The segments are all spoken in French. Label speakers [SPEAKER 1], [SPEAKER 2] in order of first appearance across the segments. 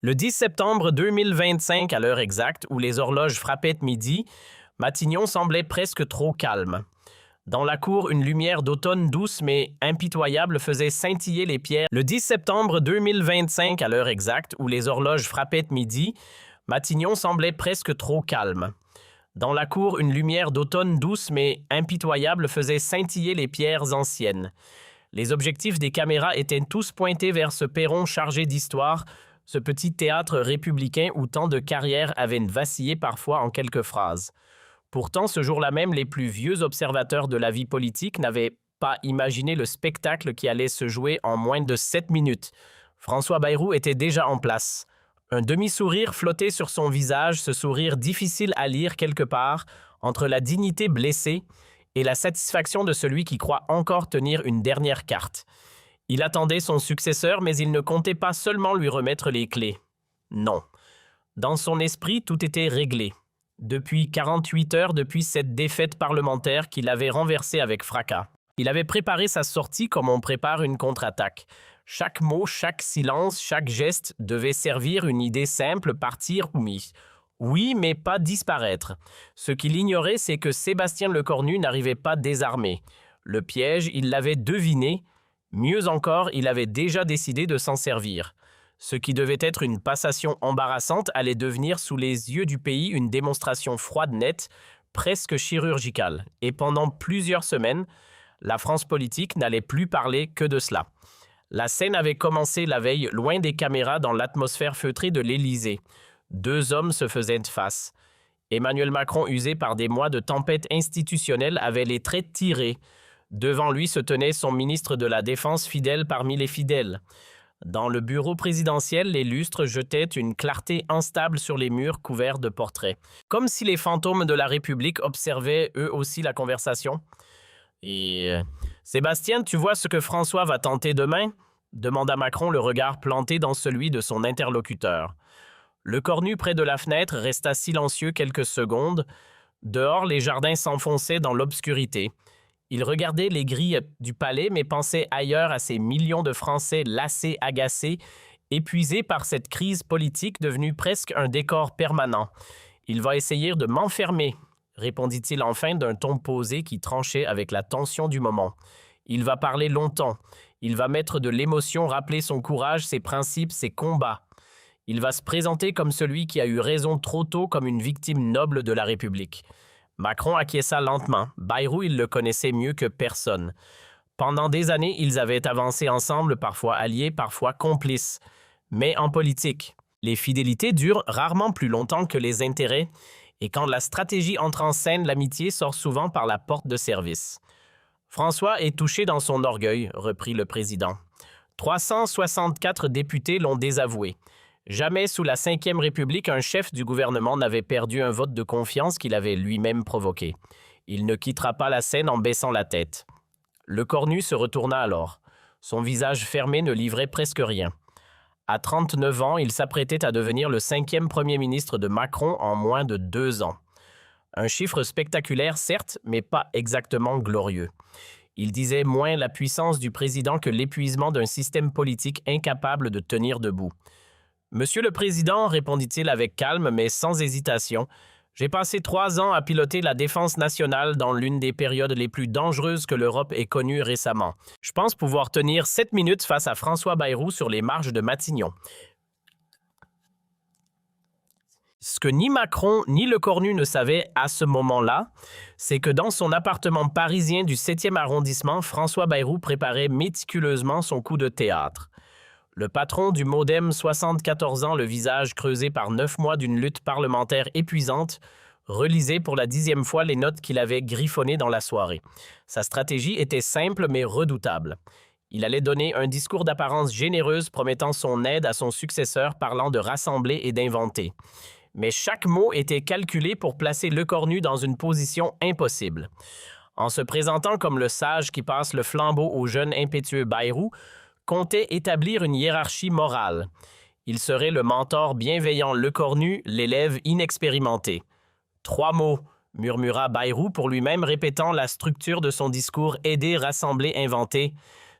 [SPEAKER 1] Le 10 septembre 2025, à l'heure exacte où les horloges frappaient midi, Matignon semblait presque trop calme. Dans la cour, une lumière d'automne douce mais impitoyable faisait scintiller les pierres. Le 10 septembre 2025, à l'heure exacte où les horloges frappaient midi, Matignon semblait presque trop calme. Dans la cour, une lumière d'automne douce mais impitoyable faisait scintiller les pierres anciennes. Les objectifs des caméras étaient tous pointés vers ce perron chargé d'histoire, ce petit théâtre républicain où tant de carrières avaient vacillé parfois en quelques phrases. Pourtant, ce jour-là même, les plus vieux observateurs de la vie politique n'avaient pas imaginé le spectacle qui allait se jouer en moins de 7 minutes. François Bayrou était déjà en place. Un demi-sourire flottait sur son visage, ce sourire difficile à lire quelque part, entre la dignité blessée et la satisfaction de celui qui croit encore tenir une dernière carte. Il attendait son successeur, mais il ne comptait pas seulement lui remettre les clés. Non. Dans son esprit, tout était réglé. Depuis 48 heures, depuis cette défaite parlementaire qu'il avait renversée avec fracas. Il avait préparé sa sortie comme on prépare une contre-attaque. Chaque mot, chaque silence, chaque geste devait servir une idée simple, partir ou mise. Oui, mais pas disparaître. Ce qu'il ignorait, c'est que Sébastien Lecornu n'arrivait pas désarmé. Le piège, il l'avait deviné. Mieux encore, il avait déjà décidé de s'en servir. Ce qui devait être une passation embarrassante allait devenir sous les yeux du pays une démonstration froide, nette, presque chirurgicale. Et pendant plusieurs semaines, la France politique n'allait plus parler que de cela. La scène avait commencé la veille, loin des caméras, dans l'atmosphère feutrée de l'Élysée. Deux hommes se faisaient face. Emmanuel Macron, usé par des mois de tempête institutionnelle, avait les traits tirés. Devant lui se tenait son ministre de la Défense, fidèle parmi les fidèles. Dans le bureau présidentiel, les lustres jetaient une clarté instable sur les murs couverts de portraits. Comme si les fantômes de la République observaient eux aussi la conversation. Sébastien, tu vois ce que François va tenter demain » demanda Macron, le regard planté dans celui de son interlocuteur. Lecornu, près de la fenêtre, resta silencieux quelques secondes. Dehors, les jardins s'enfonçaient dans l'obscurité. Il regardait les grilles du palais, mais pensait ailleurs à ces millions de Français lassés, agacés, épuisés par cette crise politique devenue presque un décor permanent. « Il va essayer de m'enfermer », répondit-il enfin d'un ton posé qui tranchait avec la tension du moment. « Il va parler longtemps. Il va mettre de l'émotion, rappeler son courage, ses principes, ses combats. Il va se présenter comme celui qui a eu raison trop tôt, comme une victime noble de la République. » Macron acquiesça lentement. Bayrou, il le connaissait mieux que personne. Pendant des années, ils avaient avancé ensemble, parfois alliés, parfois complices. Mais en politique, les fidélités durent rarement plus longtemps que les intérêts, et quand la stratégie entre en scène, l'amitié sort souvent par la porte de service. « François est touché dans son orgueil », reprit le président. 364 députés l'ont désavoué. Jamais sous la Ve République, un chef du gouvernement n'avait perdu un vote de confiance qu'il avait lui-même provoqué. Il ne quittera pas la scène en baissant la tête. Lecornu se retourna alors. Son visage fermé ne livrait presque rien. À 39 ans, il s'apprêtait à devenir le 5e Premier ministre de Macron en moins de 2 ans. Un chiffre spectaculaire, certes, mais pas exactement glorieux. Il disait moins la puissance du président que l'épuisement d'un système politique incapable de tenir debout. « Monsieur le Président, répondit-il avec calme mais sans hésitation, j'ai passé 3 ans à piloter la défense nationale dans l'une des périodes les plus dangereuses que l'Europe ait connues récemment. Je pense pouvoir tenir 7 minutes face à François Bayrou sur les marches de Matignon. » Ce que ni Macron ni Lecornu ne savaient à ce moment-là, c'est que dans son appartement parisien du 7e arrondissement, François Bayrou préparait méticuleusement son coup de théâtre. Le patron du MoDem, 74 ans, le visage creusé par 9 mois d'une lutte parlementaire épuisante, relisait pour la 10e fois les notes qu'il avait griffonnées dans la soirée. Sa stratégie était simple mais redoutable. Il allait donner un discours d'apparence généreuse promettant son aide à son successeur parlant de rassembler et d'inventer. Mais chaque mot était calculé pour placer Lecornu dans une position impossible. En se présentant comme le sage qui passe le flambeau au jeune impétueux Bayrou, comptait établir une hiérarchie morale. Il serait le mentor bienveillant Lecornu, l'élève inexpérimenté. 3 mots, murmura Bayrou pour lui-même, répétant la structure de son discours « aider, rassembler, inventer ».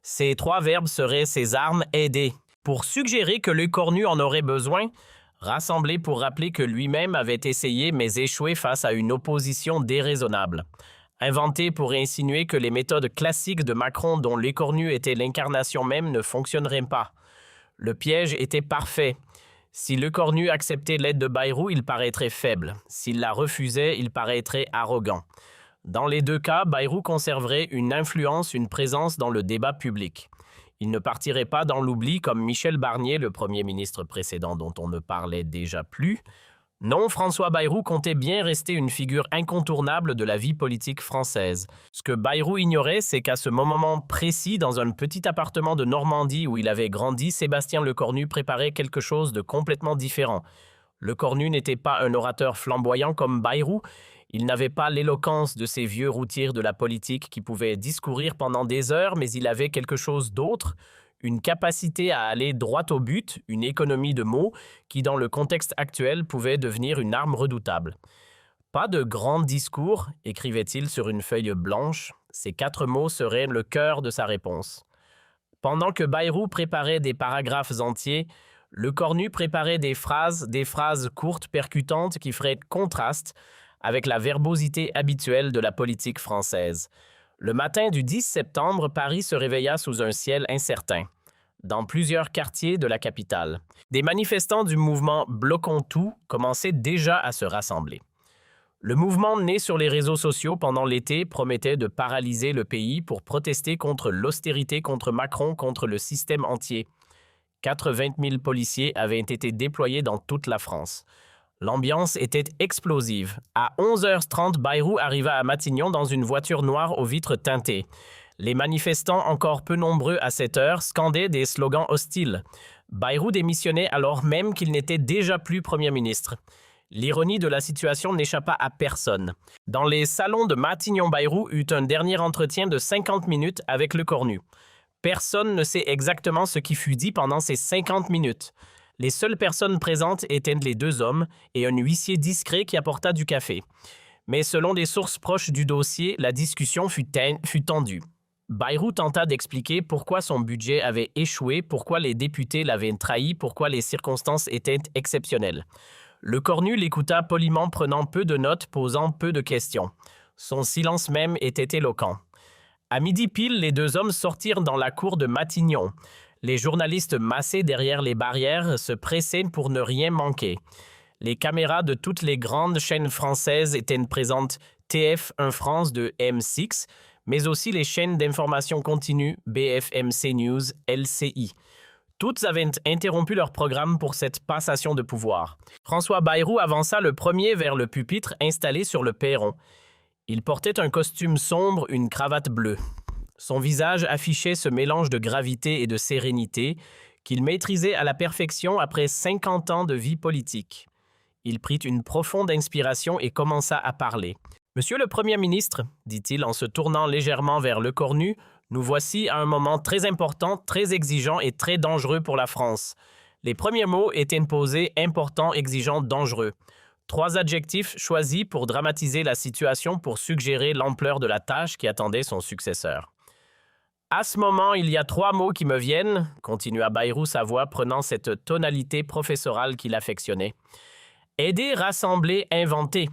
[SPEAKER 1] Ces 3 verbes seraient ses armes « aider ». pour suggérer que Lecornu en aurait besoin, rassemblé pour rappeler que lui-même avait essayé mais échoué face à une opposition déraisonnable. Inventé pour insinuer que les méthodes classiques de Macron dont Lecornu était l'incarnation même ne fonctionneraient pas. Le piège était parfait. Si Lecornu acceptait l'aide de Bayrou, il paraîtrait faible. S'il la refusait, il paraîtrait arrogant. Dans les deux cas, Bayrou conserverait une influence, une présence dans le débat public. Il ne partirait pas dans l'oubli comme Michel Barnier, le Premier ministre précédent dont on ne parlait déjà plus. Non, François Bayrou comptait bien rester une figure incontournable de la vie politique française. Ce que Bayrou ignorait, c'est qu'à ce moment précis, dans un petit appartement de Normandie où il avait grandi, Sébastien Lecornu préparait quelque chose de complètement différent. Lecornu n'était pas un orateur flamboyant comme Bayrou. Il n'avait pas l'éloquence de ces vieux routiers de la politique qui pouvaient discourir pendant des heures, mais il avait quelque chose d'autre, une capacité à aller droit au but, une économie de mots qui, dans le contexte actuel, pouvait devenir une arme redoutable. Pas de grands discours, écrivait-il sur une feuille blanche, ces 4 mots seraient le cœur de sa réponse. Pendant que Bayrou préparait des paragraphes entiers, Lecornu préparait des phrases courtes, percutantes qui feraient contraste avec la verbosité habituelle de la politique française. Le matin du 10 septembre, Paris se réveilla sous un ciel incertain. Dans plusieurs quartiers de la capitale, des manifestants du mouvement Bloquons tout commençaient déjà à se rassembler. Le mouvement né sur les réseaux sociaux pendant l'été promettait de paralyser le pays pour protester contre l'austérité, contre Macron, contre le système entier. 80 000 policiers avaient été déployés dans toute la France. L'ambiance était explosive. À 11h30, Bayrou arriva à Matignon dans une voiture noire aux vitres teintées. Les manifestants, encore peu nombreux à cette heure, scandaient des slogans hostiles. Bayrou démissionnait alors même qu'il n'était déjà plus Premier ministre. L'ironie de la situation n'échappa à personne. Dans les salons de Matignon, Bayrou eut un dernier entretien de 50 minutes avec Lecornu. Personne ne sait exactement ce qui fut dit pendant ces 50 minutes. Les seules personnes présentes étaient les 2 hommes et un huissier discret qui apporta du café. Mais selon des sources proches du dossier, la discussion fut tendue. Bayrou tenta d'expliquer pourquoi son budget avait échoué, pourquoi les députés l'avaient trahi, pourquoi les circonstances étaient exceptionnelles. Lecornu l'écouta poliment, prenant peu de notes, posant peu de questions. Son silence même était éloquent. À midi pile, les 2 hommes sortirent dans la cour de Matignon. Les journalistes massés derrière les barrières se pressaient pour ne rien manquer. Les caméras de toutes les grandes chaînes françaises étaient présentes, TF1 France de M6, mais aussi les chaînes d'information continue BFM CNews, LCI. Toutes avaient interrompu leur programme pour cette passation de pouvoir. François Bayrou avança le premier vers le pupitre installé sur le perron. Il portait un costume sombre, une cravate bleue. Son visage affichait ce mélange de gravité et de sérénité qu'il maîtrisait à la perfection après 50 ans de vie politique. Il prit une profonde inspiration et commença à parler. « Monsieur le Premier ministre, dit-il en se tournant légèrement vers Lecornu, nous voici à un moment très important, très exigeant et très dangereux pour la France. Les premiers mots étaient posés important, exigeant, dangereux. 3 adjectifs choisis pour dramatiser la situation, pour suggérer l'ampleur de la tâche qui attendait son successeur. À ce moment, il y a 3 mots qui me viennent, continua Bayrou, sa voix prenant cette tonalité professorale qu'il affectionnait. Aider, rassembler, inventer.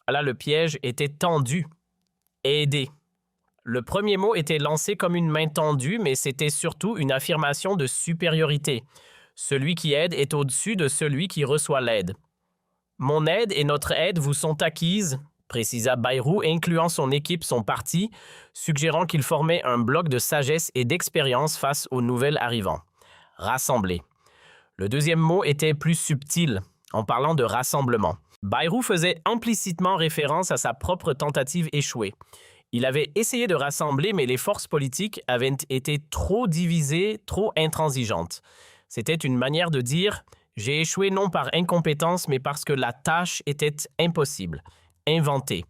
[SPEAKER 1] Là, le piège était tendu. Aider. Le premier mot était lancé comme une main tendue, mais c'était surtout une affirmation de supériorité. Celui qui aide est au-dessus de celui qui reçoit l'aide. Mon aide et notre aide vous sont acquises, précisa Bayrou, incluant son équipe, son parti, suggérant qu'il formait un bloc de sagesse et d'expérience face aux nouvelles arrivants. Rassembler. Le deuxième mot était plus subtil, en parlant de rassemblement. Bayrou faisait implicitement référence à sa propre tentative échouée. Il avait essayé de rassembler, mais les forces politiques avaient été trop divisées, trop intransigeantes. C'était une manière de dire « j'ai échoué non par incompétence, mais parce que la tâche était impossible ». Inventer.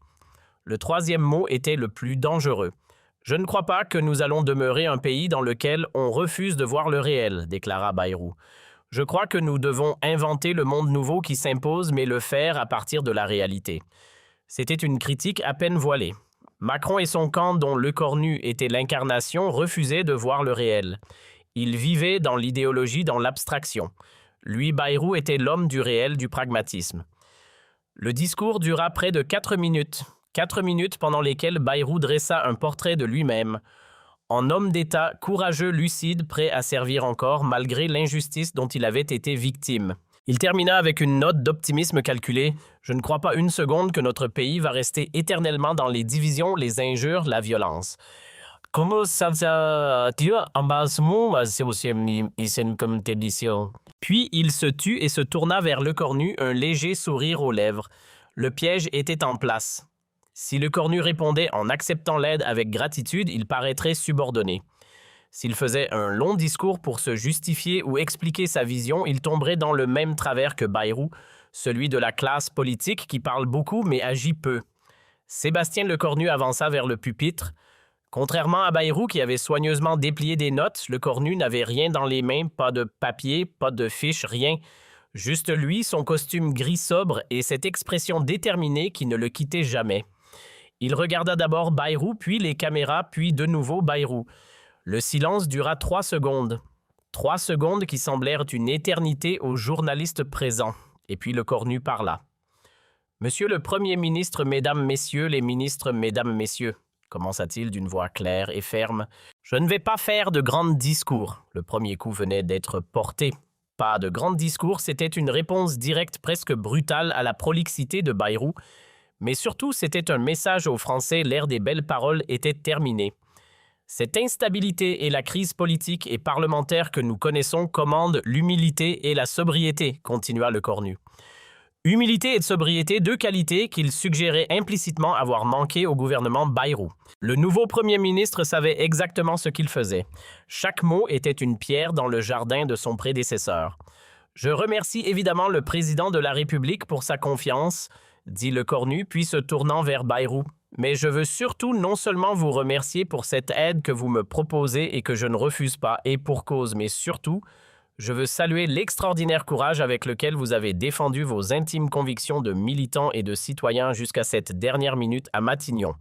[SPEAKER 1] Le troisième mot était le plus dangereux. « Je ne crois pas que nous allons demeurer un pays dans lequel on refuse de voir le réel », déclara Bayrou. « Je crois que nous devons inventer le monde nouveau qui s'impose, mais le faire à partir de la réalité. » C'était une critique à peine voilée. Macron et son camp, dont Lecornu était l'incarnation, refusaient de voir le réel. Ils vivaient dans l'idéologie, dans l'abstraction. Lui, Bayrou, était l'homme du réel, du pragmatisme. Le discours dura près de 4 minutes. 4 minutes pendant lesquelles Bayrou dressa un portrait de lui-même, en homme d'État courageux, lucide, prêt à servir encore, malgré l'injustice dont il avait été victime. Il termina avec une note d'optimisme calculée. « Je ne crois pas une seconde que notre pays va rester éternellement dans les divisions, les injures, la violence. » Puis il se tut et se tourna vers Lecornu, un léger sourire aux lèvres. Le piège était en place. Si Lecornu répondait en acceptant l'aide avec gratitude, il paraîtrait subordonné. S'il faisait un long discours pour se justifier ou expliquer sa vision, il tomberait dans le même travers que Bayrou, celui de la classe politique qui parle beaucoup mais agit peu. Sébastien Lecornu avança vers le pupitre. Contrairement à Bayrou qui avait soigneusement déplié des notes, Lecornu n'avait rien dans les mains, pas de papier, pas de fiche, rien. Juste lui, son costume gris sobre et cette expression déterminée qui ne le quittait jamais. Il regarda d'abord Bayrou, puis les caméras, puis de nouveau Bayrou. Le silence dura 3 secondes. 3 secondes qui semblèrent une éternité aux journalistes présents. Et puis Lecornu parla. « Monsieur le Premier ministre, Mesdames, Messieurs, les ministres, Mesdames, Messieurs, commença-t-il d'une voix claire et ferme, je ne vais pas faire de grands discours. Le premier coup venait d'être porté. Pas de grands discours, c'était une réponse directe, presque brutale à la prolixité de Bayrou. Mais surtout, c'était un message aux Français, l'ère des belles paroles était terminée. Cette instabilité et la crise politique et parlementaire que nous connaissons commandent l'humilité et la sobriété, continua Lecornu. Humilité et sobriété, 2 qualités qu'il suggérait implicitement avoir manqué au gouvernement Bayrou. Le nouveau Premier ministre savait exactement ce qu'il faisait. Chaque mot était une pierre dans le jardin de son prédécesseur. « Je remercie évidemment le président de la République pour sa confiance », dit Lecornu, puis se tournant vers Bayrou. Mais je veux surtout non seulement vous remercier pour cette aide que vous me proposez et que je ne refuse pas, et pour cause, mais surtout, je veux saluer l'extraordinaire courage avec lequel vous avez défendu vos intimes convictions de militants et de citoyens jusqu'à cette dernière minute à Matignon.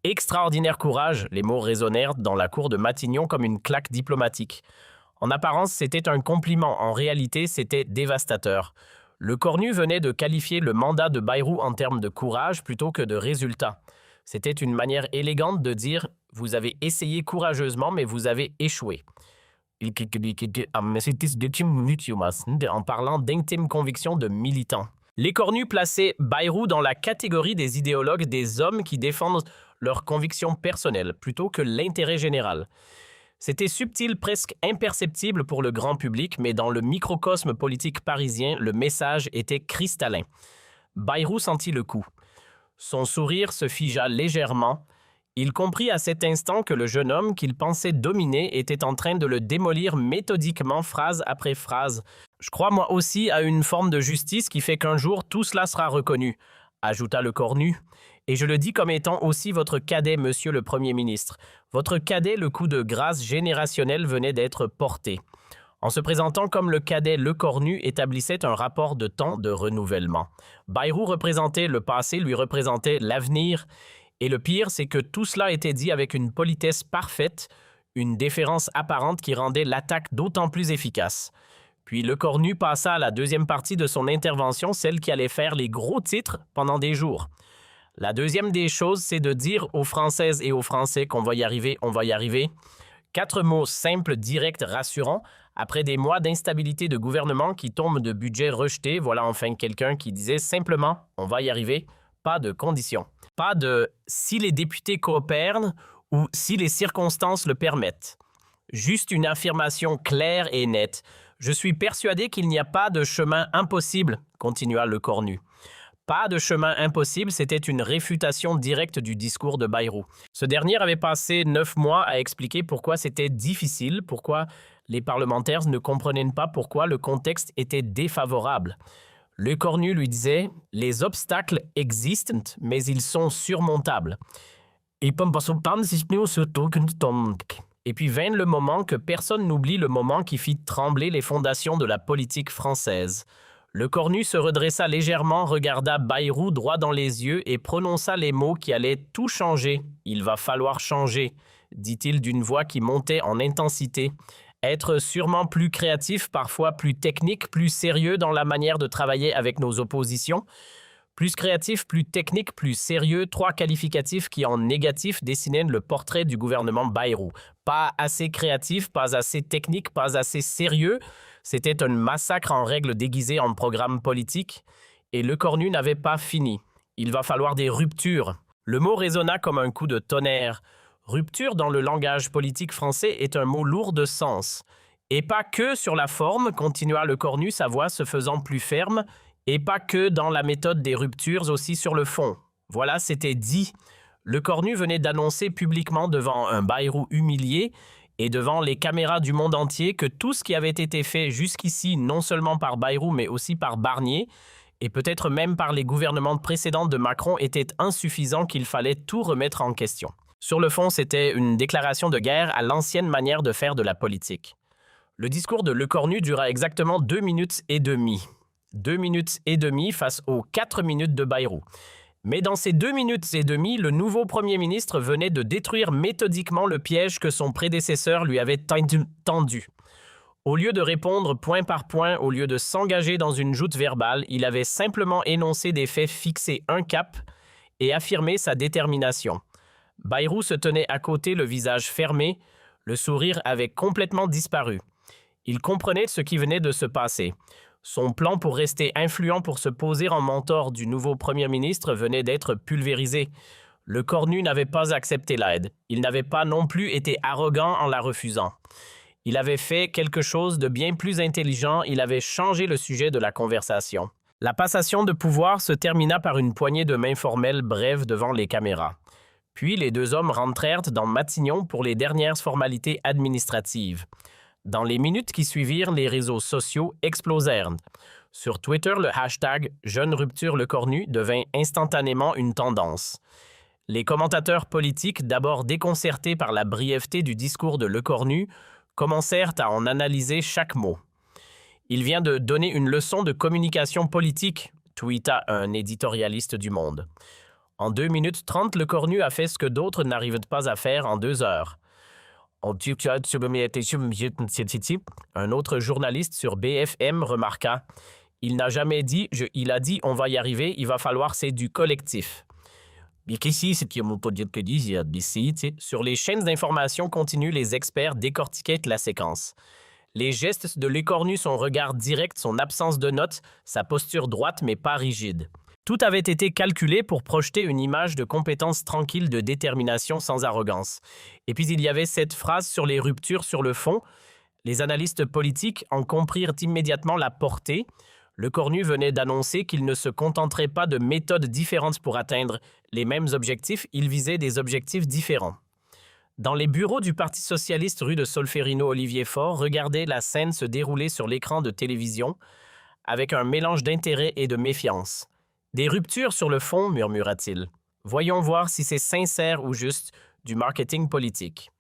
[SPEAKER 1] Extraordinaire courage, les mots résonnèrent dans la cour de Matignon comme une claque diplomatique. En apparence, c'était un compliment, en réalité, c'était dévastateur. Lecornu venait de qualifier le mandat de Bayrou en termes de courage plutôt que de résultat. C'était une manière élégante de dire « vous avez essayé courageusement, mais vous avez échoué ». En parlant d'intimes convictions de militants. Lecornu plaçait Bayrou dans la catégorie des idéologues, des hommes qui défendent leurs convictions personnelles plutôt que l'intérêt général. C'était subtil, presque imperceptible pour le grand public, mais dans le microcosme politique parisien, le message était cristallin. Bayrou sentit le coup. Son sourire se figea légèrement. Il comprit à cet instant que le jeune homme qu'il pensait dominer était en train de le démolir méthodiquement, phrase après phrase. « Je crois moi aussi à une forme de justice qui fait qu'un jour tout cela sera reconnu », ajouta Lecornu. « Et je le dis comme étant aussi votre cadet, monsieur le Premier ministre. Votre cadet, le coup de grâce générationnel venait d'être porté. » En se présentant comme le cadet Lecornu établissait un rapport de temps de renouvellement. Bayrou représentait le passé, lui représentait l'avenir. Et le pire, c'est que tout cela était dit avec une politesse parfaite, une déférence apparente qui rendait l'attaque d'autant plus efficace. Puis Lecornu passa à la deuxième partie de son intervention, celle qui allait faire les gros titres pendant des jours. La deuxième des choses, c'est de dire aux Françaises et aux Français qu'on va y arriver, on va y arriver. 4 mots simples, directs, rassurants. Après des mois d'instabilité de gouvernement qui tombent de budget rejeté, voilà enfin quelqu'un qui disait simplement « on va y arriver », pas de conditions. Pas de « si les députés coopèrent » ou « si les circonstances le permettent ». Juste une affirmation claire et nette. « Je suis persuadé qu'il n'y a pas de chemin impossible », continua Lecornu. Pas de chemin impossible, c'était une réfutation directe du discours de Bayrou. Ce dernier avait passé 9 mois à expliquer pourquoi c'était difficile, pourquoi les parlementaires ne comprenaient pas pourquoi le contexte était défavorable. Lecornu lui disait « Les obstacles existent, mais ils sont surmontables. » Et puis vint le moment que personne n'oublie, le moment qui fit trembler les fondations de la politique française. Lecornu se redressa légèrement, regarda Bayrou droit dans les yeux et prononça les mots qui allaient tout changer. « Il va falloir changer », dit-il d'une voix qui montait en intensité. Être sûrement plus créatif, parfois plus technique, plus sérieux dans la manière de travailler avec nos oppositions. Plus créatif, plus technique, plus sérieux, 3 qualificatifs qui en négatif dessinaient le portrait du gouvernement Bayrou. Pas assez créatif, pas assez technique, pas assez sérieux. C'était un massacre en règle déguisée en programme politique. Et Lecornu n'avait pas fini. Il va falloir des ruptures. Le mot résonna comme un coup de tonnerre. Rupture dans le langage politique français est un mot lourd de sens. Et pas que sur la forme, continua Lecornu, sa voix se faisant plus ferme, et pas que dans la méthode des ruptures, aussi sur le fond. Voilà, c'était dit. Lecornu venait d'annoncer publiquement devant un Bayrou humilié et devant les caméras du monde entier que tout ce qui avait été fait jusqu'ici, non seulement par Bayrou, mais aussi par Barnier, et peut-être même par les gouvernements précédents de Macron, était insuffisant, qu'il fallait tout remettre en question. Sur le fond, c'était une déclaration de guerre à l'ancienne manière de faire de la politique. Le discours de Lecornu dura exactement 2 minutes et demie. 2 minutes et demie face aux 4 minutes de Bayrou. Mais dans ces 2 minutes et demie, le nouveau Premier ministre venait de détruire méthodiquement le piège que son prédécesseur lui avait tendu. Au lieu de répondre point par point, au lieu de s'engager dans une joute verbale, il avait simplement énoncé des faits, fixé un cap et affirmé sa détermination. Bayrou se tenait à côté, le visage fermé, le sourire avait complètement disparu. Il comprenait ce qui venait de se passer. Son plan pour rester influent, pour se poser en mentor du nouveau Premier ministre venait d'être pulvérisé. Lecornu n'avait pas accepté l'aide. Il n'avait pas non plus été arrogant en la refusant. Il avait fait quelque chose de bien plus intelligent, il avait changé le sujet de la conversation. La passation de pouvoir se termina par une poignée de main formelle brève devant les caméras. Puis les 2 hommes rentrèrent dans Matignon pour les dernières formalités administratives. Dans les minutes qui suivirent, les réseaux sociaux explosèrent. Sur Twitter, le hashtag « Jeune rupture Lecornu » devint instantanément une tendance. Les commentateurs politiques, d'abord déconcertés par la brièveté du discours de Lecornu, commencèrent à en analyser chaque mot. « Il vient de donner une leçon de communication politique », tweeta un éditorialiste du Monde. En 2 minutes 30, Lecornu a fait ce que d'autres n'arrivent pas à faire en 2 heures. Un autre journaliste sur BFM remarqua « Il n'a jamais dit, il a dit on va y arriver, il va falloir, c'est du collectif ». Sur les chaînes d'information continues, les experts décortiquaient la séquence. Les gestes de Lecornu, son regard direct, son absence de notes, sa posture droite mais pas rigide. Tout avait été calculé pour projeter une image de compétence tranquille, de détermination sans arrogance. Et puis il y avait cette phrase sur les ruptures sur le fond. Les analystes politiques en comprirent immédiatement la portée. Lecornu venait d'annoncer qu'il ne se contenterait pas de méthodes différentes pour atteindre les mêmes objectifs, il visait des objectifs différents. Dans les bureaux du Parti socialiste rue de Solferino, Olivier Faure regardait la scène se dérouler sur l'écran de télévision avec un mélange d'intérêt et de méfiance. « Des ruptures sur le fond, murmura-t-il. Voyons voir si c'est sincère ou juste du marketing politique. »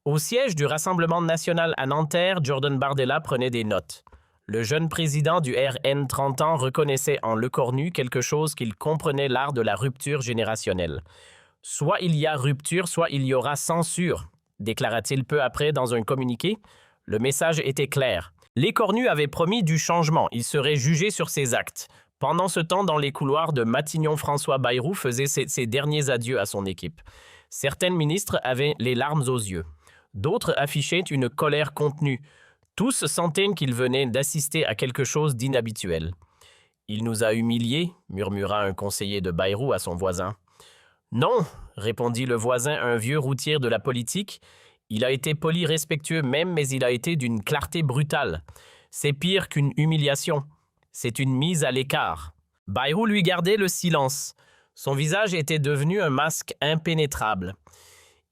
[SPEAKER 1] Au siège du Rassemblement national à Nanterre, Jordan Bardella prenait des notes. Le jeune président du RN 30 ans reconnaissait en Lecornu quelque chose qu'il comprenait, l'art de la rupture générationnelle. « Soit il y a rupture, soit il y aura censure », déclara-t-il peu après dans un communiqué. Le message était clair. Lecornu avait promis du changement, il serait jugé sur ses actes. Pendant ce temps, dans les couloirs de Matignon, François Bayrou faisait ses derniers adieux à son équipe. Certains ministres avaient les larmes aux yeux. D'autres affichaient une colère contenue. Tous sentaient qu'ils venaient d'assister à quelque chose d'inhabituel. « Il nous a humiliés » murmura un conseiller de Bayrou à son voisin. « Non » répondit le voisin, un vieux routier de la politique. « Il a été poli, respectueux même, mais il a été d'une clarté brutale. C'est pire qu'une humiliation. C'est une mise à l'écart. » Bayrou lui gardait le silence. Son visage était devenu un masque impénétrable.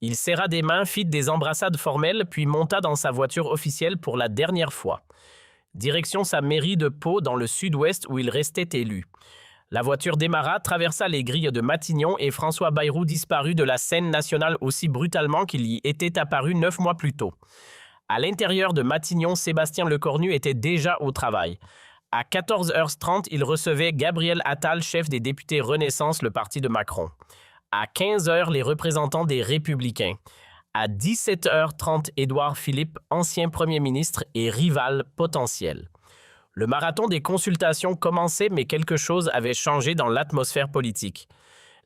[SPEAKER 1] Il serra des mains, fit des embrassades formelles, puis monta dans sa voiture officielle pour la dernière fois. Direction sa mairie de Pau, dans le sud-ouest où il restait élu. La voiture démarra, traversa les grilles de Matignon et François Bayrou disparut de la scène nationale aussi brutalement qu'il y était apparu 9 mois plus tôt. À l'intérieur de Matignon, Sébastien Lecornu était déjà au travail. À 14h30, il recevait Gabriel Attal, chef des députés Renaissance, le parti de Macron. À 15h, les représentants des Républicains. À 17h30, Édouard Philippe, ancien Premier ministre et rival potentiel. Le marathon des consultations commençait, mais quelque chose avait changé dans l'atmosphère politique.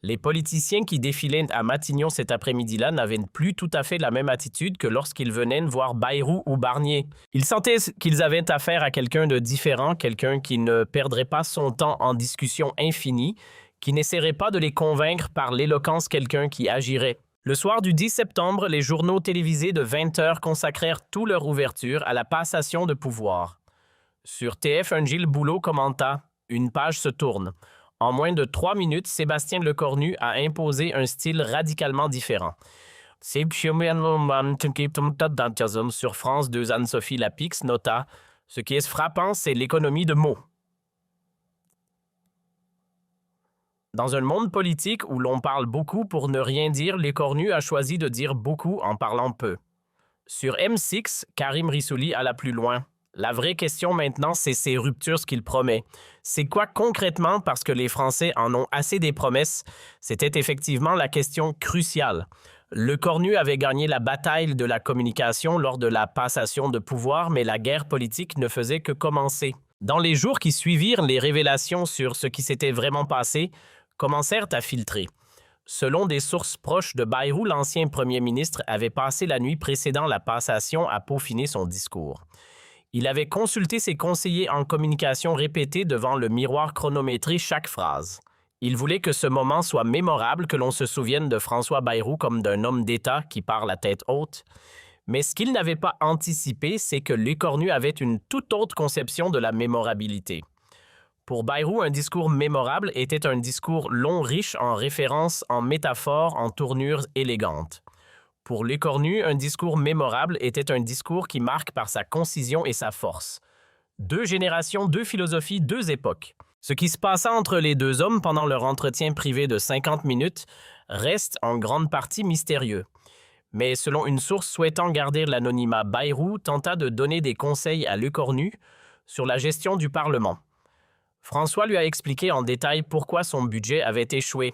[SPEAKER 1] Les politiciens qui défilaient à Matignon cet après-midi-là n'avaient plus tout à fait la même attitude que lorsqu'ils venaient voir Bayrou ou Barnier. Ils sentaient qu'ils avaient affaire à quelqu'un de différent, quelqu'un qui ne perdrait pas son temps en discussion infinie, qui n'essaierait pas de les convaincre par l'éloquence, quelqu'un qui agirait. Le soir du 10 septembre, les journaux télévisés de 20 heures consacrèrent toute leur ouverture à la passation de pouvoir. Sur TF1, Gilles Boulot commenta « Une page se tourne ». En moins de 3 minutes, Sébastien Lecornu a imposé un style radicalement différent. Sur France 2, Anne-Sophie Lapix nota « Ce qui est frappant, c'est l'économie de mots ». Dans un monde politique où l'on parle beaucoup pour ne rien dire, Lecornu a choisi de dire beaucoup en parlant peu. Sur M6, Karim Rissouli alla plus loin. La vraie question maintenant, c'est ces ruptures, ce qu'il promet. C'est quoi concrètement, parce que les Français en ont assez des promesses? C'était effectivement la question cruciale. Lecornu avait gagné la bataille de la communication lors de la passation de pouvoir, mais la guerre politique ne faisait que commencer. Dans les jours qui suivirent, les révélations sur ce qui s'était vraiment passé commencèrent à filtrer. Selon des sources proches de Bayrou, l'ancien premier ministre avait passé la nuit précédant la passation à peaufiner son discours. Il avait consulté ses conseillers en communication répétée devant le miroir chronométré chaque phrase. Il voulait que ce moment soit mémorable, que l'on se souvienne de François Bayrou comme d'un homme d'État qui parle à tête haute. Mais ce qu'il n'avait pas anticipé, c'est que Lecornu avait une toute autre conception de la mémorabilité. Pour Bayrou, un discours mémorable était un discours long, riche en références, en métaphores, en tournures élégantes. Pour Lecornu, un discours mémorable était un discours qui marque par sa concision et sa force. 2 générations, 2 philosophies, 2 époques. Ce qui se passa entre les 2 hommes pendant leur entretien privé de 50 minutes reste en grande partie mystérieux. Mais selon une source souhaitant garder l'anonymat, Bayrou tenta de donner des conseils à Lecornu sur la gestion du Parlement. François lui a expliqué en détail pourquoi son budget avait échoué,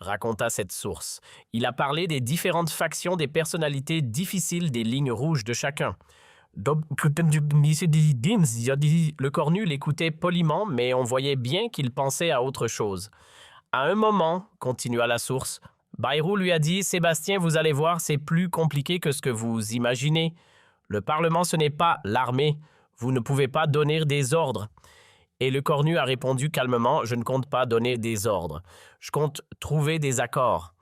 [SPEAKER 1] raconta cette source. Il a parlé des différentes factions, des personnalités difficiles, des lignes rouges de chacun. Lecornu l'écoutait poliment, mais on voyait bien qu'il pensait à autre chose. À un moment, continua la source, Bayrou lui a dit « Sébastien, vous allez voir, c'est plus compliqué que ce que vous imaginez. Le Parlement, ce n'est pas l'armée. Vous ne pouvez pas donner des ordres. » Et Lecornu a répondu calmement « Je ne compte pas donner des ordres. Je compte trouver des accords. »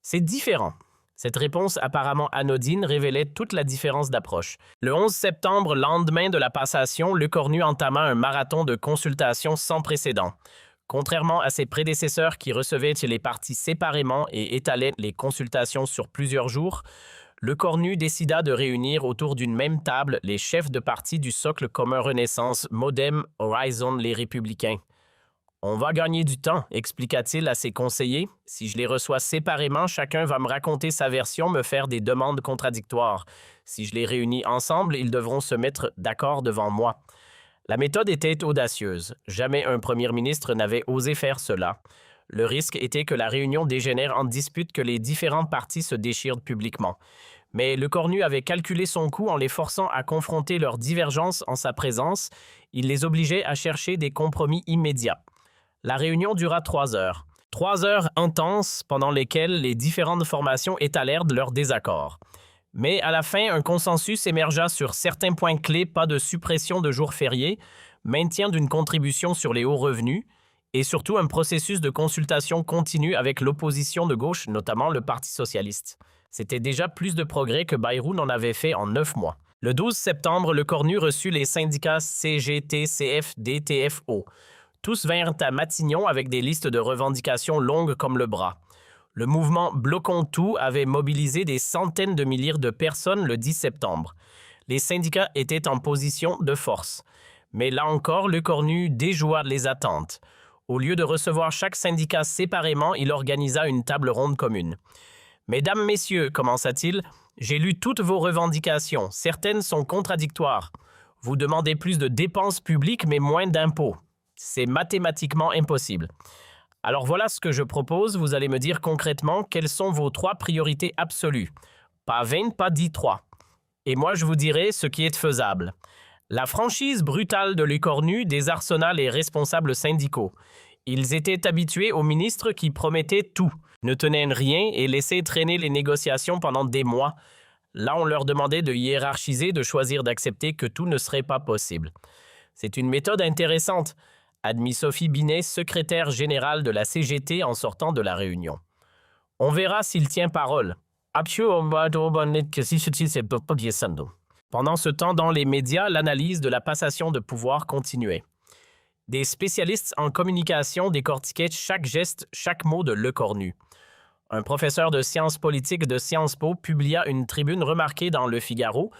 [SPEAKER 1] C'est différent. Cette réponse apparemment anodine révélait toute la différence d'approche. Le 11 septembre, lendemain de la passation, Lecornu entama un marathon de consultations sans précédent. Contrairement à ses prédécesseurs qui recevaient les partis séparément et étalaient les consultations sur plusieurs jours, Lecornu décida de réunir autour d'une même table les chefs de parti du socle commun Renaissance, Modem, Horizon, les Républicains. « On va gagner du temps », expliqua-t-il à ses conseillers. « Si je les reçois séparément, chacun va me raconter sa version, me faire des demandes contradictoires. Si je les réunis ensemble, ils devront se mettre d'accord devant moi. » La méthode était audacieuse. Jamais un premier ministre n'avait osé faire cela. Le risque était que la réunion dégénère en dispute, que les différents partis se déchirent publiquement. Mais Lecornu avait calculé son coup en les forçant à confronter leurs divergences en sa présence. Il les obligeait à chercher des compromis immédiats. La réunion dura 3 heures. 3 heures intenses pendant lesquelles les différentes formations étalèrent leurs désaccords. Mais à la fin, un consensus émergea sur certains points clés, pas de suppression de jours fériés, maintien d'une contribution sur les hauts revenus, et surtout un processus de consultation continue avec l'opposition de gauche, notamment le Parti socialiste. C'était déjà plus de progrès que Bayrou n'en avait fait en 9 mois. Le 12 septembre, Lecornu reçut les syndicats CGT, CFD, TFO. Tous vinrent à Matignon avec des listes de revendications longues comme le bras. Le mouvement Bloquons tout avait mobilisé des centaines de milliers de personnes le 10 septembre. Les syndicats étaient en position de force. Mais là encore, Lecornu déjoua les attentes. Au lieu de recevoir chaque syndicat séparément, il organisa une table ronde commune. « Mesdames, Messieurs, commença-t-il, j'ai lu toutes vos revendications. Certaines sont contradictoires. Vous demandez plus de dépenses publiques mais moins d'impôts. C'est mathématiquement impossible. Alors voilà ce que je propose. Vous allez me dire concrètement quelles sont vos 3 priorités absolues. Pas 20, pas 10, 3. Et moi, je vous dirai ce qui est faisable. La franchise brutale de l'écornu désarçonna les responsables syndicaux. Ils étaient habitués aux ministres qui promettaient tout, ne tenaient rien et laissaient traîner les négociations pendant des mois. Là, on leur demandait de hiérarchiser, de choisir d'accepter que tout ne serait pas possible. C'est une méthode intéressante, admit Sophie Binet, secrétaire générale de la CGT en sortant de la réunion. On verra s'il tient parole. Pendant ce temps, dans les médias, l'analyse de la passation de pouvoir continuait. Des spécialistes en communication décortiquaient chaque geste, chaque mot de Lecornu. Un professeur de sciences politiques de Sciences Po publia une tribune remarquée dans Le Figaro.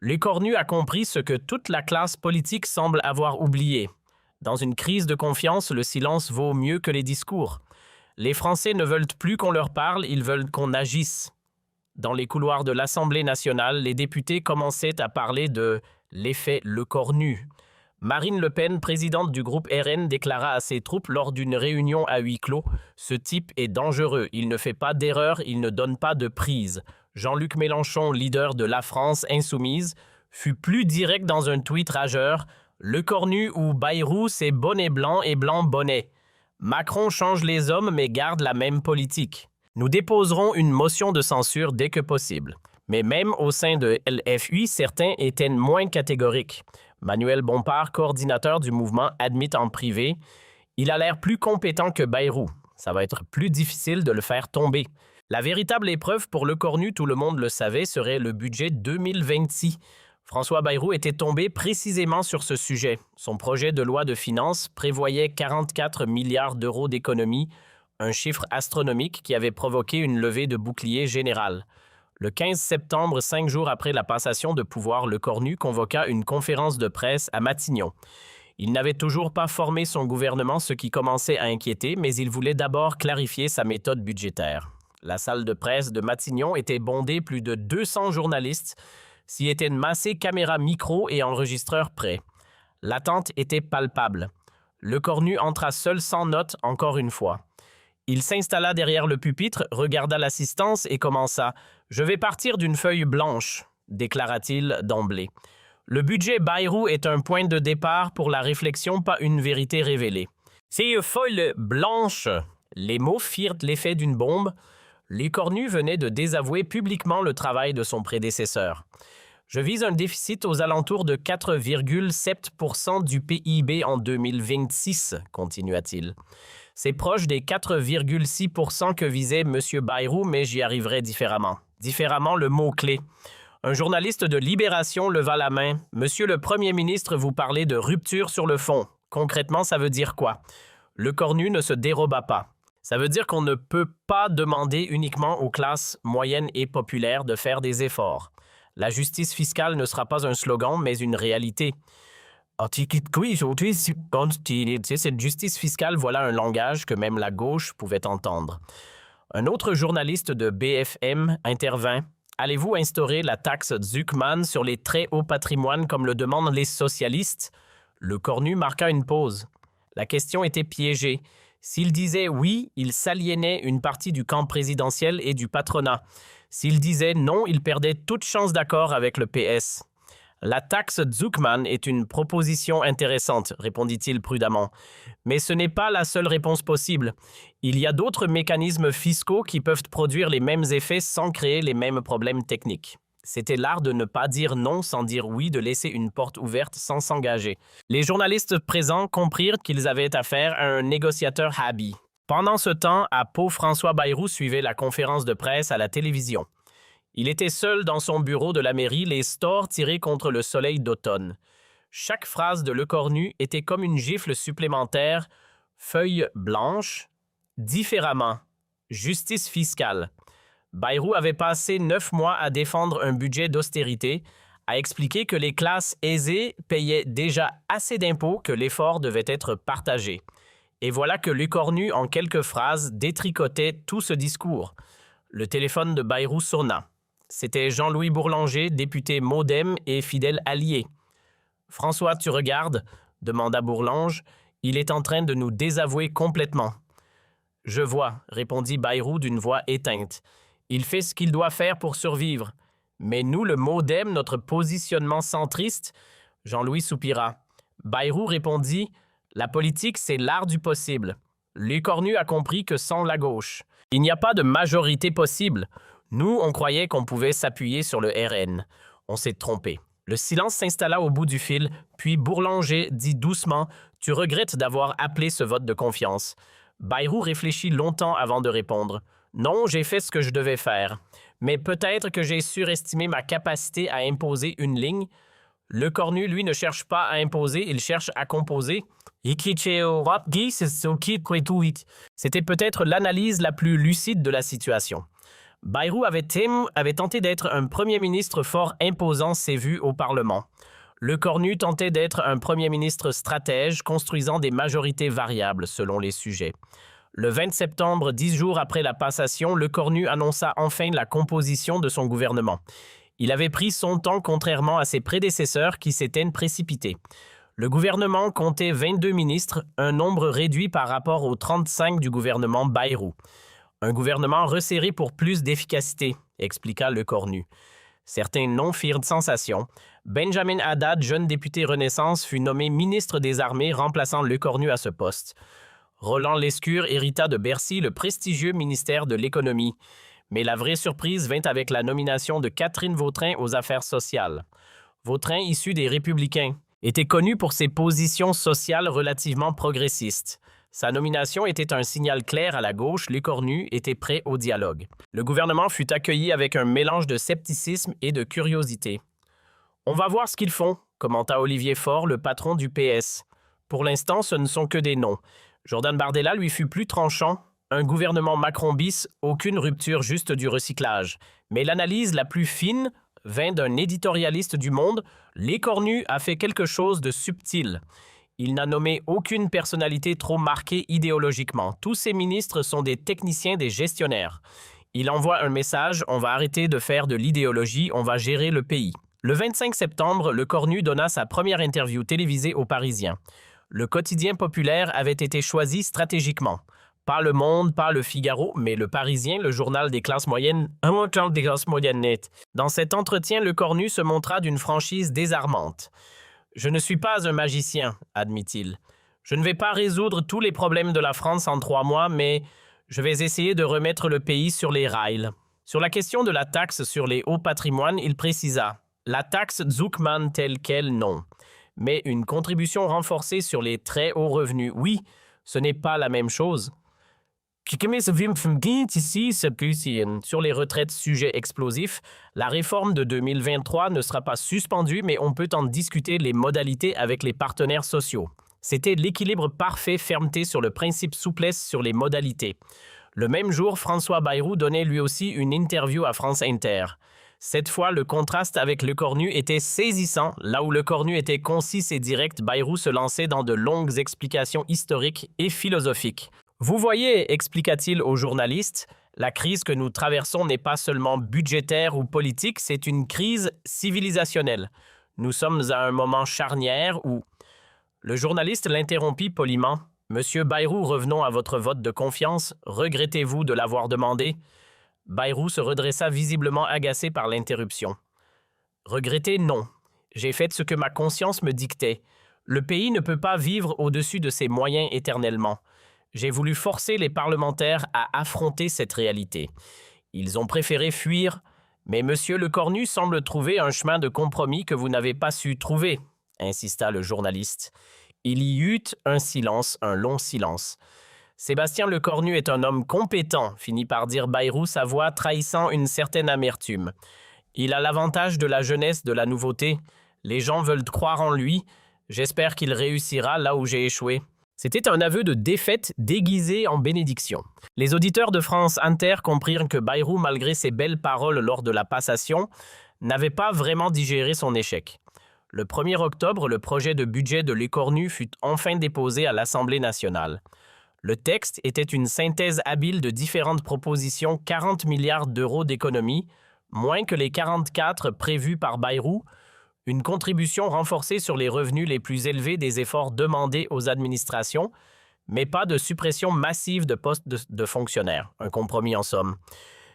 [SPEAKER 1] Lecornu a compris ce que toute la classe politique semble avoir oublié. Dans une crise de confiance, le silence vaut mieux que les discours. Les Français ne veulent plus qu'on leur parle, ils veulent qu'on agisse. Dans les couloirs de l'Assemblée nationale, les députés commençaient à parler de l'effet Lecornu. Marine Le Pen, présidente du groupe RN, déclara à ses troupes lors d'une réunion à huis clos « Ce type est dangereux, il ne fait pas d'erreur, il ne donne pas de prise ». Jean-Luc Mélenchon, leader de La France insoumise, fut plus direct dans un tweet rageur « Lecornu ou Bayrou, c'est bonnet blanc et blanc bonnet. Macron change les hommes mais garde la même politique. Nous déposerons une motion de censure dès que possible. » Mais même au sein de LFI, certains étaient moins catégoriques. Manuel Bompard, coordinateur du mouvement, admit en privé « Il a l'air plus compétent que Bayrou. Ça va être plus difficile de le faire tomber. » La véritable épreuve pour Lecornu, tout le monde le savait, serait le budget 2026. François Bayrou était tombé précisément sur ce sujet. Son projet de loi de finances prévoyait 44 milliards d'euros d'économies, un chiffre astronomique qui avait provoqué une levée de bouclier générale. Le 15 septembre, 5 jours après la passation de pouvoir, Lecornu convoqua une conférence de presse à Matignon. Il n'avait toujours pas formé son gouvernement, ce qui commençait à inquiéter, mais il voulait d'abord clarifier sa méthode budgétaire. La salle de presse de Matignon était bondée, plus de 200 journalistes s'y étaient massés, caméras, micros et enregistreurs prêts. L'attente était palpable. Lecornu entra seul sans note encore une fois. Il s'installa derrière le pupitre, regarda l'assistance et commença « Je vais partir d'une feuille blanche », déclara-t-il d'emblée. Le budget Bayrou est un point de départ pour la réflexion, pas une vérité révélée. C'est une feuille blanche. Les mots firent l'effet d'une bombe. Lecornu venait de désavouer publiquement le travail de son prédécesseur. Je vise un déficit aux alentours de 4,7% du PIB en 2026, continua-t-il. C'est proche des 4,6% que visait M. Bayrou, mais j'y arriverai différemment. Différemment, le mot-clé. Un journaliste de Libération leva la main. « Monsieur le Premier ministre, vous parlez de rupture sur le fond. Concrètement, ça veut dire quoi? » Lecornu ne se déroba pas. Ça veut dire qu'on ne peut pas demander uniquement aux classes moyennes et populaires de faire des efforts. La justice fiscale ne sera pas un slogan, mais une réalité. Cette justice fiscale, voilà un langage que même la gauche pouvait entendre. Un autre journaliste de BFM intervint. Allez-vous instaurer la taxe Zuckman sur les très hauts patrimoines comme le demandent les socialistes? Lecornu marqua une pause. La question était piégée. S'il disait oui, il s'aliénait une partie du camp présidentiel et du patronat. S'il disait non, il perdait toute chance d'accord avec le PS. La taxe Zuckman est une proposition intéressante, répondit-il prudemment. Mais ce n'est pas la seule réponse possible. Il y a d'autres mécanismes fiscaux qui peuvent produire les mêmes effets sans créer les mêmes problèmes techniques. C'était l'art de ne pas dire non sans dire oui, de laisser une porte ouverte sans s'engager. Les journalistes présents comprirent qu'ils avaient affaire à un négociateur habile. Pendant ce temps, à Pau, François Bayrou suivait la conférence de presse à la télévision. Il était seul dans son bureau de la mairie, les stores tirés contre le soleil d'automne. Chaque phrase de Lecornu était comme une gifle supplémentaire. Feuille blanche, différemment, justice fiscale. Bayrou avait passé 9 mois à défendre un budget d'austérité, à expliquer que les classes aisées payaient déjà assez d'impôts que l'effort devait être partagé. Et voilà que Lecornu, en quelques phrases, détricotait tout ce discours. Le téléphone de Bayrou sonna. C'était Jean-Louis Bourlanger, député MODEM et fidèle allié. François, tu regardes, demanda Bourlange. Il est en train de nous désavouer complètement. Je vois, répondit Bayrou d'une voix éteinte. Il fait ce qu'il doit faire pour survivre. Mais nous, le MoDem, notre positionnement centriste, Jean-Louis soupira. Bayrou répondit « La politique, c'est l'art du possible. » Lécornu a compris que sans la gauche, il n'y a pas de majorité possible. Nous, on croyait qu'on pouvait s'appuyer sur le RN. On s'est trompé. Le silence s'installa au bout du fil, puis Bourlanger dit doucement « Tu regrettes d'avoir appelé ce vote de confiance. » Bayrou réfléchit longtemps avant de répondre. « Non, j'ai fait ce que je devais faire. Mais peut-être que j'ai surestimé ma capacité à imposer une ligne. Lecornu, lui, ne cherche pas à imposer, il cherche à composer. C'était peut-être l'analyse la plus lucide de la situation. Bayrou avait tenté d'être un premier ministre fort imposant ses vues au Parlement. Lecornu tentait d'être un premier ministre stratège, construisant des majorités variables selon les sujets. Le 20 septembre, 10 jours après la passation, Lecornu annonça enfin la composition de son gouvernement. Il avait pris son temps contrairement à ses prédécesseurs qui s'étaient précipités. Le gouvernement comptait 22 ministres, un nombre réduit par rapport aux 35 du gouvernement Bayrou. Un gouvernement resserré pour plus d'efficacité, expliqua Lecornu. Certains noms firent sensation. Benjamin Haddad, jeune député Renaissance, fut nommé ministre des Armées, remplaçant Lecornu à ce poste. Roland Lescure hérita de Bercy le prestigieux ministère de l'Économie. Mais la vraie surprise vint avec la nomination de Catherine Vautrin aux affaires sociales. Vautrin, issu des Républicains, était connu pour ses positions sociales relativement progressistes. Sa nomination était un signal clair à la gauche, Lecornu était prêt au dialogue. Le gouvernement fut accueilli avec un mélange de scepticisme et de curiosité. « On va voir ce qu'ils font », commenta Olivier Faure, le patron du PS. Pour l'instant, ce ne sont que des noms. Jordan Bardella lui fut plus tranchant. Un gouvernement Macron bis, aucune rupture juste du recyclage. Mais l'analyse la plus fine vint d'un éditorialiste du Monde. Lecornu a fait quelque chose de subtil. Il n'a nommé aucune personnalité trop marquée idéologiquement. Tous ses ministres sont des techniciens, des gestionnaires. Il envoie un message, on va arrêter de faire de l'idéologie, on va gérer le pays. Le 25 septembre, Lecornu donna sa première interview télévisée aux Parisiens. Le quotidien populaire avait été choisi stratégiquement. Pas Le Monde, pas Le Figaro, mais Le Parisien, le journal des classes moyennes, net. Dans cet entretien, Lecornu se montra d'une franchise désarmante. « Je ne suis pas un magicien, admit-il. Je ne vais pas résoudre tous les problèmes de la France en 3 mois, mais je vais essayer de remettre le pays sur les rails. » Sur la question de la taxe sur les hauts patrimoines, il précisa « La taxe Zuckman telle qu'elle, non. Mais une contribution renforcée sur les très hauts revenus, oui, ce n'est pas la même chose. » Sur les retraites, sujet explosif, la réforme de 2023 ne sera pas suspendue, mais on peut en discuter les modalités avec les partenaires sociaux. C'était l'équilibre parfait, fermeté sur le principe, souplesse sur les modalités. Le même jour, François Bayrou donnait lui aussi une interview à France Inter. Cette fois, le contraste avec Lecornu était saisissant. Là où Lecornu était concis et direct, Bayrou se lançait dans de longues explications historiques et philosophiques. Vous voyez, expliqua-t-il aux journalistes, la crise que nous traversons n'est pas seulement budgétaire ou politique, c'est une crise civilisationnelle. Nous sommes à un moment charnière où... Le journaliste l'interrompit poliment. « Monsieur Bayrou, revenons à votre vote de confiance. Regrettez-vous de l'avoir demandé ?» Bayrou se redressa visiblement agacé par l'interruption. « Regretter, non. J'ai fait ce que ma conscience me dictait. Le pays ne peut pas vivre au-dessus de ses moyens éternellement. J'ai voulu forcer les parlementaires à affronter cette réalité. Ils ont préféré fuir, mais M. Lecornu semble trouver un chemin de compromis que vous n'avez pas su trouver, insista le journaliste. Il y eut un silence, un long silence. Sébastien Lecornu est un homme compétent, finit par dire Bayrou, sa voix trahissant une certaine amertume. Il a l'avantage de la jeunesse, de la nouveauté. Les gens veulent croire en lui. J'espère qu'il réussira là où j'ai échoué. C'était un aveu de défaite déguisé en bénédiction. Les auditeurs de France Inter comprirent que Bayrou, malgré ses belles paroles lors de la passation, n'avait pas vraiment digéré son échec. Le 1er octobre, le projet de budget de Lecornu fut enfin déposé à l'Assemblée nationale. Le texte était une synthèse habile de différentes propositions, 40 milliards d'euros d'économies, moins que les 44 prévus par Bayrou, Une contribution renforcée sur les revenus les plus élevés des efforts demandés aux administrations, mais pas de suppression massive de postes de fonctionnaires. Un compromis en somme.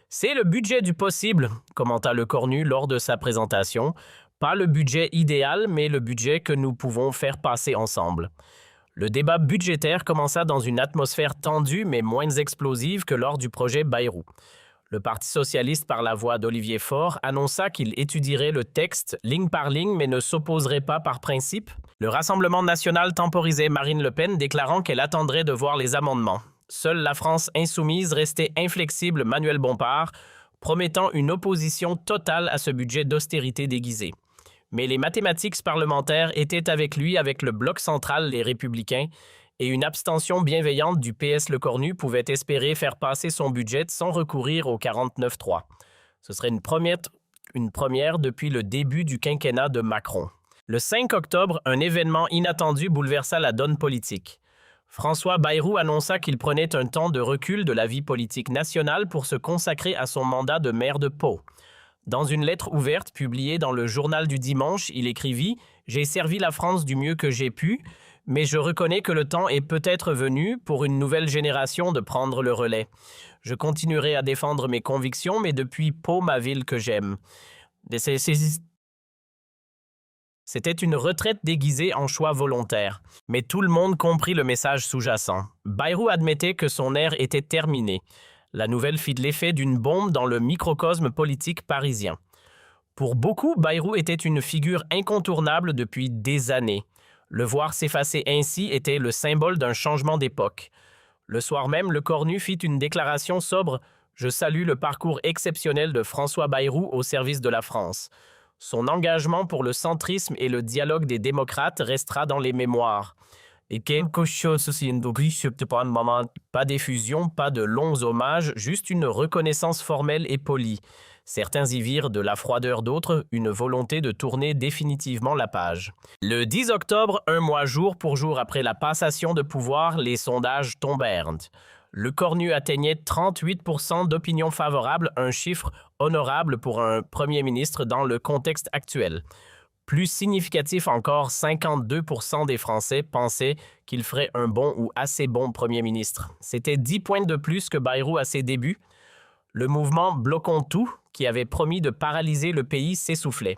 [SPEAKER 1] C'est le budget du possible, commenta Lecornu lors de sa présentation. Pas le budget idéal, mais le budget que nous pouvons faire passer ensemble. Le débat budgétaire commença dans une atmosphère tendue mais moins explosive que lors du projet Bayrou. Le Parti socialiste, par la voix d'Olivier Faure, annonça qu'il étudierait le texte ligne par ligne mais ne s'opposerait pas par principe. Le Rassemblement national temporisait Marine Le Pen, déclarant qu'elle attendrait de voir les amendements. Seule la France insoumise restait inflexible Manuel Bompard, promettant une opposition totale à ce budget d'austérité déguisé. Mais les mathématiques parlementaires étaient avec lui avec le bloc central, les Républicains, et une abstention bienveillante du PS Lecornu pouvait espérer faire passer son budget sans recourir au 49-3. Ce serait une première depuis le début du quinquennat de Macron. Le 5 octobre, un événement inattendu bouleversa la donne politique. François Bayrou annonça qu'il prenait un temps de recul de la vie politique nationale pour se consacrer à son mandat de maire de Pau. Dans une lettre ouverte publiée dans le Journal du Dimanche, il écrivit « J'ai servi la France du mieux que j'ai pu, mais je reconnais que le temps est peut-être venu pour une nouvelle génération de prendre le relais. Je continuerai à défendre mes convictions, mais depuis Pau, ma ville que j'aime. » C'était une retraite déguisée en choix volontaire, mais tout le monde comprit le message sous-jacent. Bayrou admettait que son ère était terminée. La nouvelle fit l'effet d'une bombe dans le microcosme politique parisien. Pour beaucoup, Bayrou était une figure incontournable depuis des années. Le voir s'effacer ainsi était le symbole d'un changement d'époque. Le soir même, Lecornu fit une déclaration sobre « Je salue le parcours exceptionnel de François Bayrou au service de la France. Son engagement pour le centrisme et le dialogue des démocrates restera dans les mémoires. » Pas d'effusion, pas de longs hommages, juste une reconnaissance formelle et polie. Certains y virent de la froideur, d'autres une volonté de tourner définitivement la page. Le 10 octobre, un mois jour pour jour après la passation de pouvoir, les sondages tombèrent. Lecornu atteignait 38% d'opinion favorable, un chiffre honorable pour un premier ministre dans le contexte actuel. Plus significatif encore, 52% des Français pensaient qu'il ferait un bon ou assez bon premier ministre. C'était 10 points de plus que Bayrou à ses débuts. Le mouvement Bloquons tout, qui avait promis de paralyser le pays, s'essoufflait.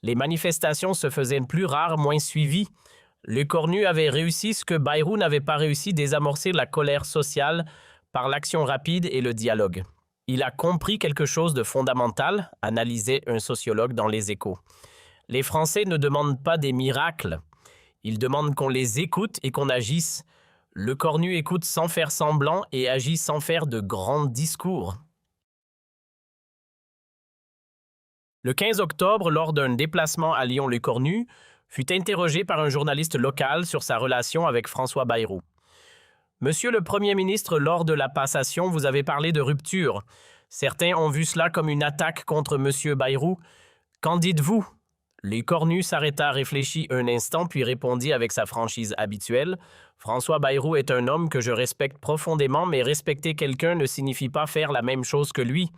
[SPEAKER 1] Les manifestations se faisaient plus rares, moins suivies. Lecornu avait réussi ce que Bayrou n'avait pas réussi, désamorcer la colère sociale par l'action rapide et le dialogue. Il a compris quelque chose de fondamental, analysait un sociologue dans Les Échos. Les Français ne demandent pas des miracles. Ils demandent qu'on les écoute et qu'on agisse. Lecornu écoute sans faire semblant et agit sans faire de grands discours. Le 15 octobre, lors d'un déplacement à Lyon, Lecornu fut interrogé par un journaliste local sur sa relation avec François Bayrou. « Monsieur le Premier ministre, lors de la passation, vous avez parlé de rupture. Certains ont vu cela comme une attaque contre Monsieur Bayrou. Qu'en dites-vous » Lecornu s'arrêta, réfléchit un instant, puis répondit avec sa franchise habituelle. « François Bayrou est un homme que je respecte profondément, mais respecter quelqu'un ne signifie pas faire la même chose que lui.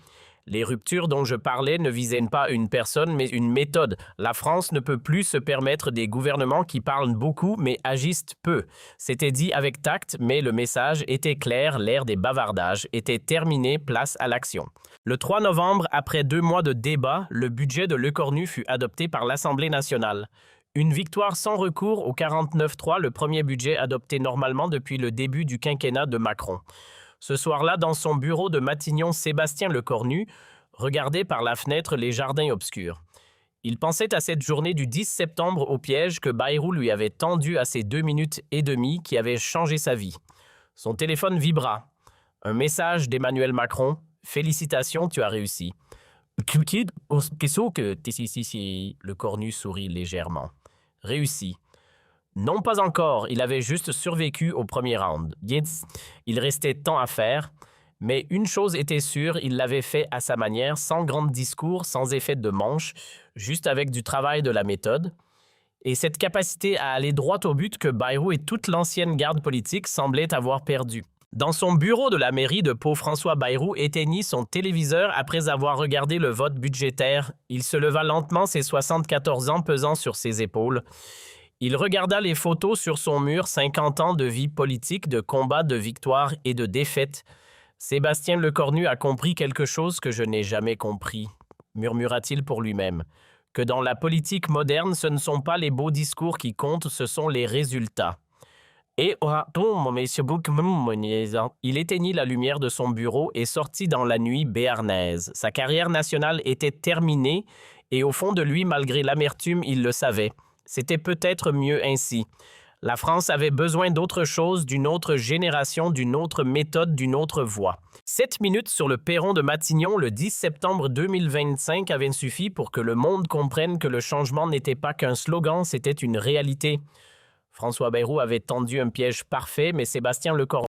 [SPEAKER 1] Les ruptures dont je parlais ne visaient pas une personne, mais une méthode. La France ne peut plus se permettre des gouvernements qui parlent beaucoup, mais agissent peu. C'était dit avec tact, mais le message était clair, l'ère des bavardages était terminée, place à l'action. » Le 3 novembre, après 2 mois de débat, le budget de Lecornu fut adopté par l'Assemblée nationale. Une victoire sans recours au 49-3, le premier budget adopté normalement depuis le début du quinquennat de Macron. Ce soir-là, dans son bureau de Matignon, Sébastien Lecornu regardait par la fenêtre les jardins obscurs. Il pensait à cette journée du 10 septembre au piège que Bayrou lui avait tendu à ces 2 minutes et demie qui avaient changé sa vie. Son téléphone vibra. Un message d'Emmanuel Macron. « Félicitations, tu as réussi. » Lecornu sourit légèrement. « Réussi. » Non, pas encore. Il avait juste survécu au premier round. Il restait tant à faire, mais une chose était sûre, il l'avait fait à sa manière, sans grand discours, sans effet de manche, juste avec du travail de la méthode. Et cette capacité à aller droit au but que Bayrou et toute l'ancienne garde politique semblaient avoir perdue. Dans son bureau de la mairie de Pau, François Bayrou éteignit son téléviseur après avoir regardé le vote budgétaire. Il se leva lentement, ses 74 ans pesant sur ses épaules. Il regarda les photos sur son mur, 50 ans de vie politique, de combats, de victoires et de défaites. Sébastien Lecornu a compris quelque chose que je n'ai jamais compris, murmura-t-il pour lui-même. Que dans la politique moderne, ce ne sont pas les beaux discours qui comptent, ce sont les résultats. Et il éteignit la lumière de son bureau et sortit dans la nuit béarnaise. Sa carrière nationale était terminée et au fond de lui, malgré l'amertume, il le savait. C'était peut-être mieux ainsi. La France avait besoin d'autre chose, d'une autre génération, d'une autre méthode, d'une autre voie. 7 minutes sur le perron de Matignon le 10 septembre 2025 avaient suffi pour que le monde comprenne que le changement n'était pas qu'un slogan, c'était une réalité. François Bayrou avait tendu un piège parfait, mais Sébastien Lecornu